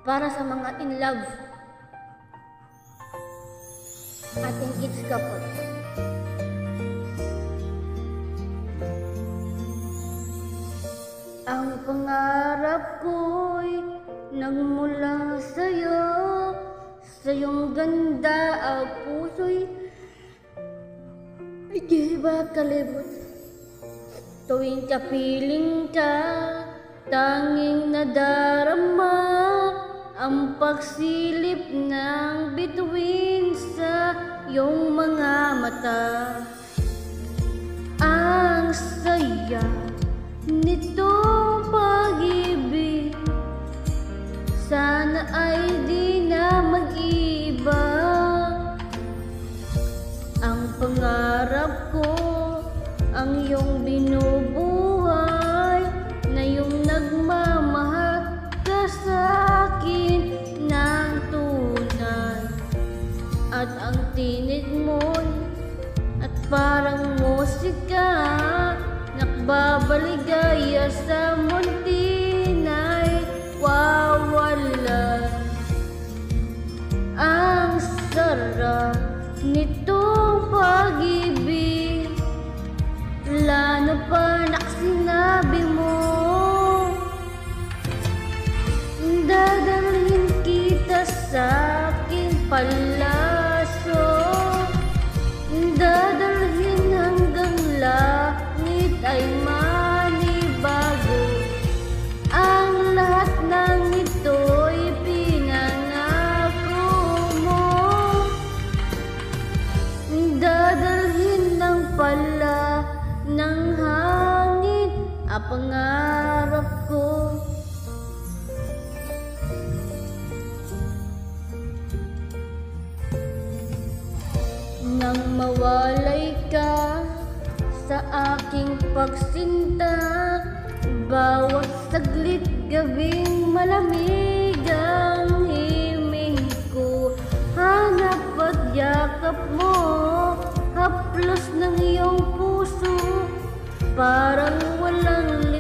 para sa mga in love, ating kids couple. Ang pangarap ko'y nagmula sa'yo, sa iyong ganda ang puso'y ay di ba kalibot. Tuwing kapiling ka, tanging nadarama ang pagsilip ng bituin sa iyong mga mata. Ang saya nitong pag-ibig, sana ay di na mag-iba. Ang pangarap ko, ang iyong binubuhay, na iyong nagmamahal ka sa akin ng tunay. At ang tinig mo'y at parang musika, nakbabaligaya sa munti na'y wawala. Ang sarap nitong pag-ibig, lalo pa na sinabi mo, dadalhin kita sa aking palasyo, dadalhin hanggang langit ay manibago. Ang lahat ng ito'y pinangako mo, dadalhin ng pala ng hangin ang pangarap ko. Nang mawalay ka sa aking pagsinta, bawat saglit gabing malamig ang himig ko. Hanap at yakap mo, haplos ng iyong puso, parang walang